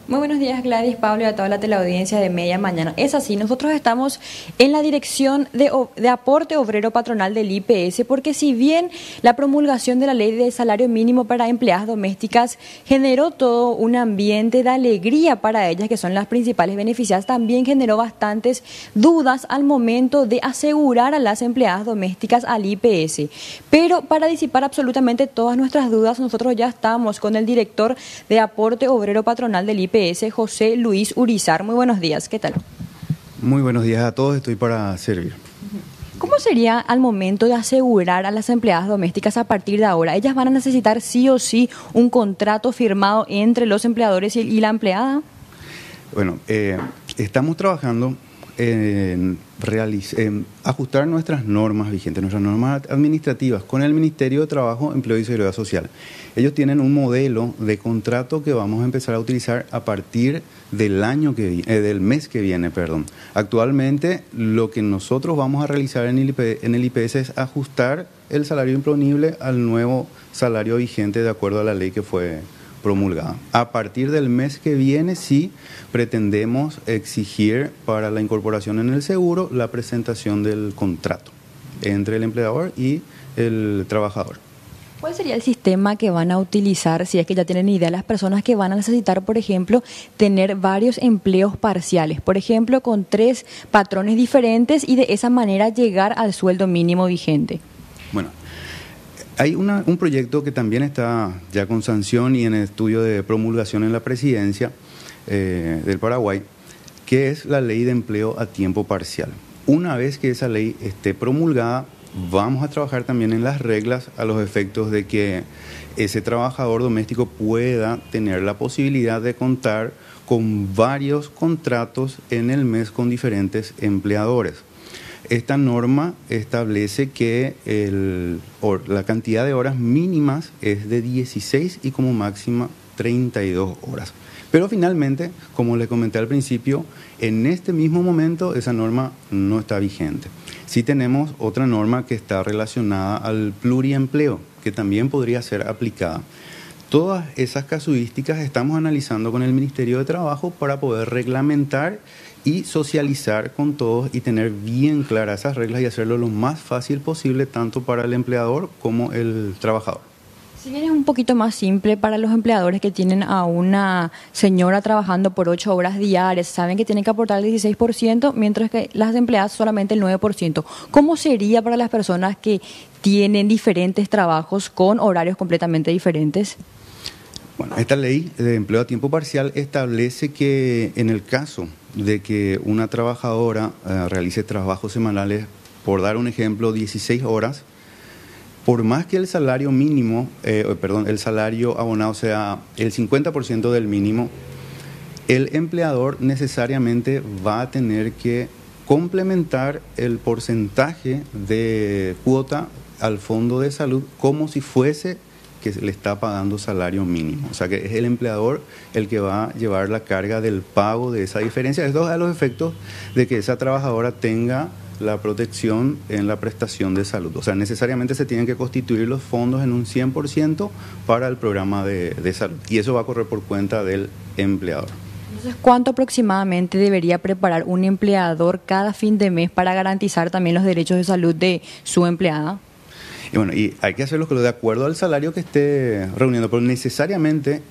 Muy buenos días, Gladys, Pablo y a toda la teleaudiencia de Media Mañana. Es así, nosotros estamos en la dirección de aporte obrero patronal del IPS, porque si bien la promulgación de la ley de salario mínimo para empleadas domésticas generó todo un ambiente de alegría para ellas, que son las principales beneficiadas, también generó bastantes dudas al momento de asegurar a las empleadas domésticas al IPS. Pero para disipar absolutamente todas nuestras dudas, nosotros ya estamos con el director de aporte obrero patronal del IPS, José Luis Urizar. Muy buenos días, ¿qué tal? Muy buenos días a todos, estoy para servir. ¿Cómo sería al momento de asegurar a las empleadas domésticas a partir de ahora? ¿Ellas van a necesitar sí o sí un contrato firmado entre los empleadores y la empleada? Bueno, estamos trabajando en ajustar nuestras normas vigentes, nuestras normas administrativas con el Ministerio de Trabajo, Empleo y Seguridad Social. Ellos tienen un modelo de contrato que vamos a empezar a utilizar a partir del mes que viene. Actualmente, lo que nosotros vamos a realizar en el IPS es ajustar el salario imponible al nuevo salario vigente de acuerdo a la ley que fue promulgada. A partir del mes que viene, sí pretendemos exigir para la incorporación en el seguro la presentación del contrato entre el empleador y el trabajador. ¿Cuál sería el sistema que van a utilizar, si es que ya tienen idea, las personas que van a necesitar, por ejemplo, tener varios empleos parciales, por ejemplo, con 3 patrones diferentes y de esa manera llegar al sueldo mínimo vigente? Bueno, hay un proyecto que también está ya con sanción y en estudio de promulgación en la presidencia del Paraguay, que es la ley de empleo a tiempo parcial. Una vez que esa ley esté promulgada, vamos a trabajar también en las reglas a los efectos de que ese trabajador doméstico pueda tener la posibilidad de contar con varios contratos en el mes con diferentes empleadores. Esta norma establece que la cantidad de horas mínimas es de 16 y como máxima 32 horas. Pero finalmente, como les comenté al principio, en este mismo momento esa norma no está vigente. Sí tenemos otra norma que está relacionada al pluriempleo, que también podría ser aplicada. Todas esas casuísticas estamos analizando con el Ministerio de Trabajo para poder reglamentar y socializar con todos y tener bien claras esas reglas y hacerlo lo más fácil posible tanto para el empleador como el trabajador. Si bien es un poquito más simple para los empleadores que tienen a una señora trabajando por 8 horas diarias, saben que tienen que aportar el 16%, mientras que las empleadas solamente el 9%. ¿Cómo sería para las personas que tienen diferentes trabajos con horarios completamente diferentes? Bueno, esta ley de empleo a tiempo parcial establece que en el caso de que una trabajadora realice trabajos semanales, por dar un ejemplo, 16 horas, por más que el salario mínimo, el salario abonado sea el 50% del mínimo, el empleador necesariamente va a tener que complementar el porcentaje de cuota al fondo de salud como si fuese que le está pagando salario mínimo. O sea que es el empleador el que va a llevar la carga del pago de esa diferencia. Esto a los efectos de que esa trabajadora tenga la protección en la prestación de salud. O sea, necesariamente se tienen que constituir los fondos en un 100% para el programa de salud. Y eso va a correr por cuenta del empleador. Entonces, ¿cuánto aproximadamente debería preparar un empleador cada fin de mes para garantizar también los derechos de salud de su empleada? Y bueno, y hay que hacerlo de acuerdo al salario que esté reuniendo, pero necesariamente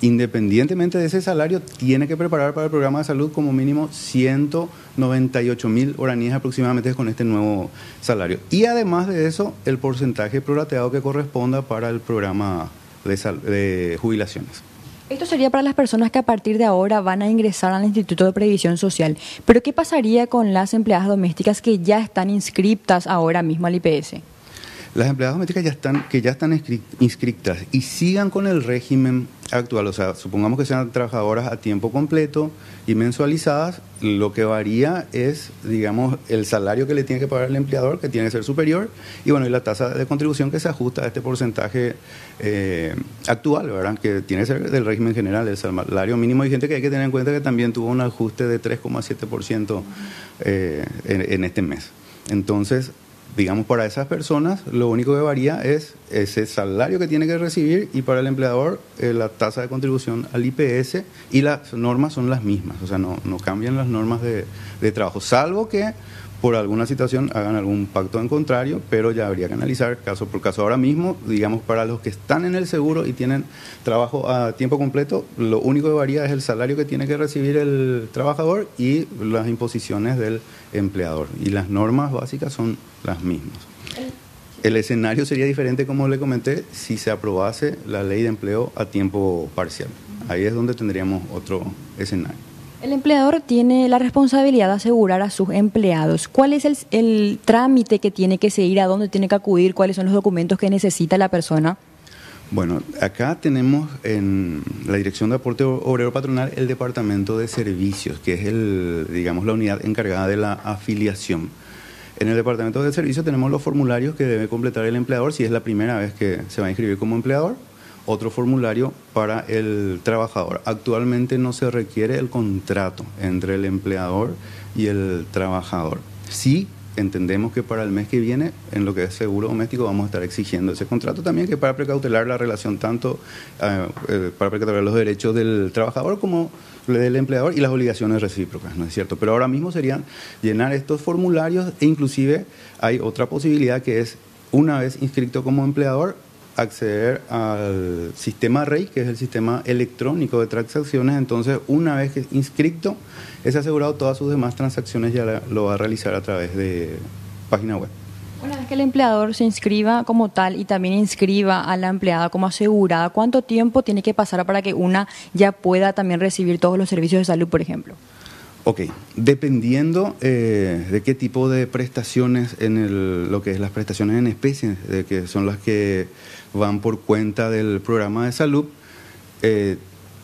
independientemente de ese salario, tiene que preparar para el programa de salud como mínimo 198.000 oraníes aproximadamente con este nuevo salario. Y además de eso, el porcentaje prorrateado que corresponda para el programa de jubilaciones. Esto sería para las personas que a partir de ahora van a ingresar al Instituto de Previsión Social. Pero ¿qué pasaría con las empleadas domésticas que ya están inscriptas ahora mismo al IPS? Las empleadas domésticas que ya están inscritas y sigan con el régimen actual, o sea, supongamos que sean trabajadoras a tiempo completo y mensualizadas, lo que varía es, digamos, el salario que le tiene que pagar el empleador, que tiene que ser superior, y bueno, y la tasa de contribución que se ajusta a este porcentaje actual, ¿verdad?, que tiene que ser del régimen general, el salario mínimo vigente, que hay que tener en cuenta que también tuvo un ajuste de 3,7% en este mes. Entonces, digamos, para esas personas lo único que varía es ese salario que tiene que recibir, y para el empleador la tasa de contribución al IPS, y las normas son las mismas, o sea, no cambian las normas de trabajo, salvo que por alguna situación hagan algún pacto en contrario, pero ya habría que analizar caso por caso. Ahora mismo, digamos, para los que están en el seguro y tienen trabajo a tiempo completo, lo único que varía es el salario que tiene que recibir el trabajador y las imposiciones del empleador. Y las normas básicas son las mismas. El escenario sería diferente, como le comenté, si se aprobase la ley de empleo a tiempo parcial. Ahí es donde tendríamos otro escenario. El empleador tiene la responsabilidad de asegurar a sus empleados. ¿Cuál es el trámite que tiene que seguir? ¿A dónde tiene que acudir? ¿Cuáles son los documentos que necesita la persona? Bueno, acá tenemos en la Dirección de Aporte Obrero Patronal el Departamento de Servicios, que es digamos, la unidad encargada de la afiliación. En el Departamento de Servicios tenemos los formularios que debe completar el empleador si es la primera vez que se va a inscribir como empleador. Otro formulario para el trabajador. Actualmente no se requiere el contrato entre el empleador y el trabajador. Sí, entendemos que para el mes que viene, en lo que es seguro doméstico, vamos a estar exigiendo ese contrato también, que para precautelar la relación tanto, para precautelar los derechos del trabajador como del empleador y las obligaciones recíprocas, ¿no es cierto? Pero ahora mismo serían llenar estos formularios, e inclusive hay otra posibilidad que es, una vez inscrito como empleador, acceder al sistema REI, que es el sistema electrónico de transacciones. Entonces, una vez que inscrito, es asegurado, todas sus demás transacciones ya lo va a realizar a través de página web. Una vez que el empleador se inscriba como tal y también inscriba a la empleada como asegurada, ¿cuánto tiempo tiene que pasar para que una ya pueda también recibir todos los servicios de salud, por ejemplo? Ok, dependiendo de qué tipo de prestaciones, lo que es las prestaciones en especie, que son las que van por cuenta del programa de salud,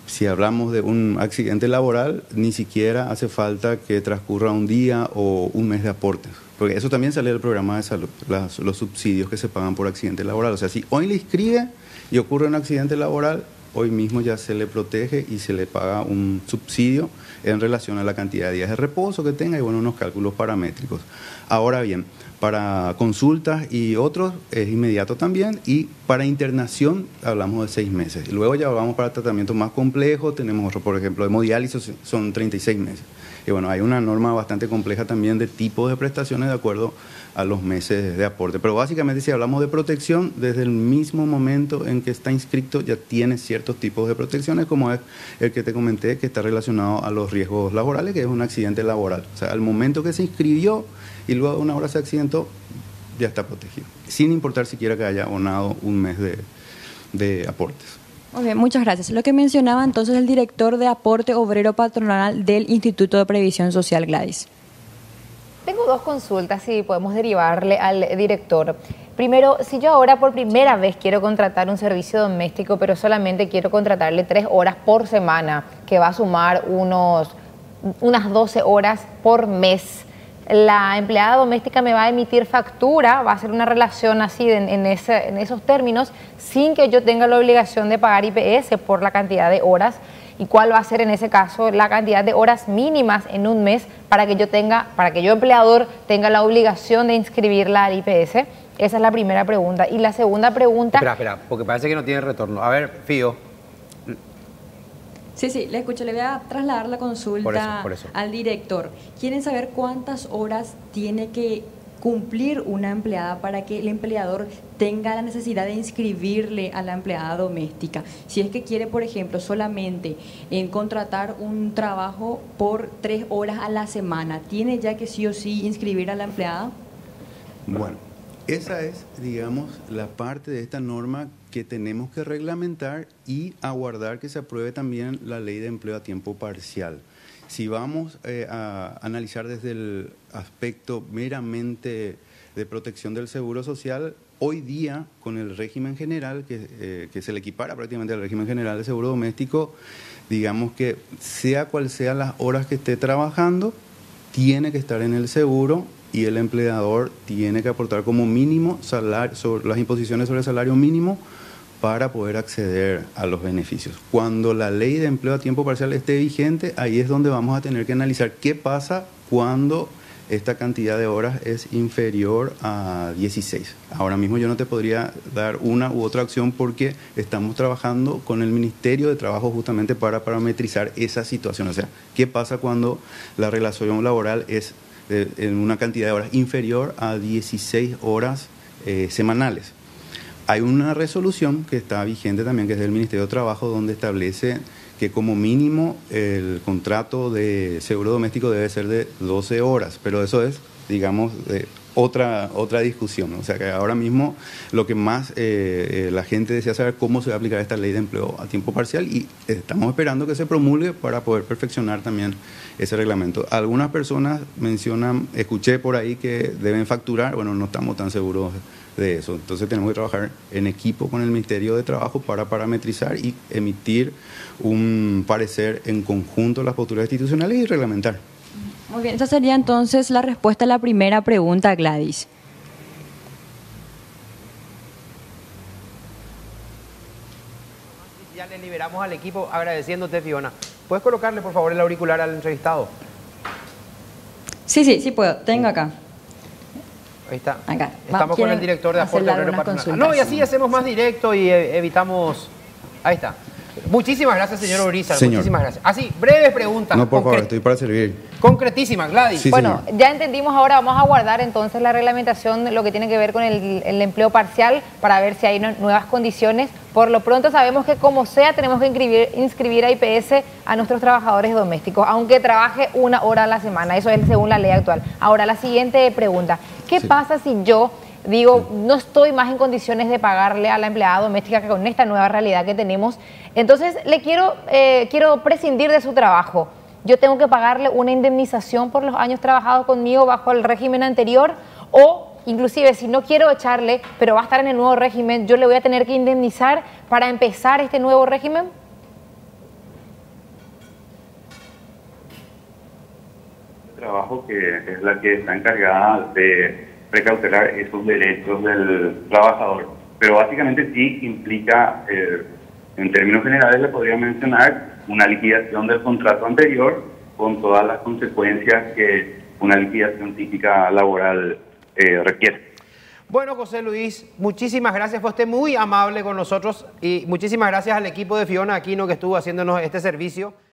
si hablamos de un accidente laboral, ni siquiera hace falta que transcurra un día o un mes de aportes, porque eso también sale del programa de salud, los subsidios que se pagan por accidente laboral. O sea, si hoy le inscribe y ocurre un accidente laboral, hoy mismo ya se le protege y se le paga un subsidio en relación a la cantidad de días de reposo que tenga y, bueno, unos cálculos paramétricos. Ahora bien, para consultas y otros es inmediato también, y para internación hablamos de 6 meses. Y luego ya vamos para tratamientos más complejos, tenemos otro, por ejemplo, de hemodiálisis, son 36 meses. Y bueno, hay una norma bastante compleja también de tipos de prestaciones de acuerdo a los meses de aporte. Pero básicamente, si hablamos de protección, desde el mismo momento en que está inscrito ya tiene ciertos tipos de protecciones, como es el que te comenté, que está relacionado a los riesgos laborales, que es un accidente laboral. O sea, al momento que se inscribió y luego de una hora se accidentó, ya está protegido, sin importar siquiera que haya abonado un mes de aportes. Ok, muchas gracias. Lo que mencionaba entonces el director de Aporte Obrero Patronal del Instituto de Previsión Social, Gladys. Tengo 2 consultas, si podemos derivarle al director. Primero, si yo ahora por primera vez quiero contratar un servicio doméstico, pero solamente quiero contratarle 3 horas por semana, que va a sumar unas 12 horas por mes, la empleada doméstica me va a emitir factura, va a ser una relación así en esos términos, sin que yo tenga la obligación de pagar IPS por la cantidad de horas. ¿Y cuál va a ser en ese caso la cantidad de horas mínimas en un mes para que yo empleador tenga la obligación de inscribirla al IPS? Esa es la primera pregunta. Y la segunda pregunta... Espera, porque parece que no tiene retorno. A ver, Fío. Sí, le escucho. Le voy a trasladar la consulta por eso. al director. ¿Quieren saber cuántas horas tiene que cumplir una empleada para que el empleador tenga la necesidad de inscribirle a la empleada doméstica? Si es que quiere, por ejemplo, solamente contratar un trabajo por 3 horas a la semana, ¿tiene ya que sí o sí inscribir a la empleada? Bueno, esa es, digamos, la parte de esta norma que tenemos que reglamentar y aguardar que se apruebe también la ley de empleo a tiempo parcial. Si vamos a analizar desde el aspecto meramente de protección del seguro social, hoy día con el régimen general, que se le equipara prácticamente al régimen general de seguro doméstico, digamos que sea cual sea las horas que esté trabajando, tiene que estar en el seguro y el empleador tiene que aportar como mínimo las imposiciones sobre el salario mínimo para poder acceder a los beneficios. Cuando la ley de empleo a tiempo parcial esté vigente, ahí es donde vamos a tener que analizar qué pasa cuando esta cantidad de horas es inferior a 16. Ahora mismo yo no te podría dar una u otra acción porque estamos trabajando con el Ministerio de Trabajo justamente para parametrizar esa situación. O sea, ¿qué pasa cuando la relación laboral es en una cantidad de horas inferior a 16 horas semanales? Hay una resolución que está vigente también, que es del Ministerio de Trabajo, donde establece que como mínimo el contrato de seguro doméstico debe ser de 12 horas, pero eso es, digamos, otra discusión. O sea que ahora mismo lo que más la gente desea saber cómo se va a aplicar esta ley de empleo a tiempo parcial, y estamos esperando que se promulgue para poder perfeccionar también ese reglamento. Algunas personas mencionan, escuché por ahí que deben facturar, bueno, no estamos tan seguros de eso. Entonces tenemos que trabajar en equipo con el Ministerio de Trabajo para parametrizar y emitir un parecer en conjunto a las posturas institucionales y reglamentar. Muy bien, esa sería entonces la respuesta a la primera pregunta, Gladys. Ya le liberamos al equipo, agradeciéndote, Fiona. ¿Puedes colocarle, por favor, el auricular al entrevistado? Sí puedo. Tengo acá. Ahí está. Acá. Estamos con el director de Aporte Obrero Patronal. No, y así hacemos más directo y evitamos... Ahí está. Muchísimas gracias, señor Urizar. Señor. Muchísimas gracias. Así, breves preguntas. No, por favor, estoy para servir. Concretísimas, Gladys. Sí, Bueno, señor. ya entendimos, ahora vamos a guardar entonces la reglamentación, lo que tiene que ver con el empleo parcial, para ver si hay nuevas condiciones. Por lo pronto sabemos que como sea tenemos que inscribir a IPS a nuestros trabajadores domésticos, aunque trabaje 1 hora a la semana, eso es según la ley actual. Ahora, la siguiente pregunta, ¿qué pasa si yo digo, no estoy más en condiciones de pagarle a la empleada doméstica que con esta nueva realidad que tenemos? Entonces, quiero prescindir de su trabajo. ¿Yo tengo que pagarle una indemnización por los años trabajados conmigo bajo el régimen anterior? O, inclusive, si no quiero echarle, pero va a estar en el nuevo régimen, ¿yo le voy a tener que indemnizar para empezar este nuevo régimen? Trabajo que es la que está encargada de precautelar esos derechos del trabajador. Pero básicamente sí implica, en términos generales le podría mencionar, una liquidación del contrato anterior con todas las consecuencias que una liquidación típica laboral requiere. Bueno, José Luis, muchísimas gracias. Fue usted muy amable con nosotros y muchísimas gracias al equipo de Fiona Aquino que estuvo haciéndonos este servicio.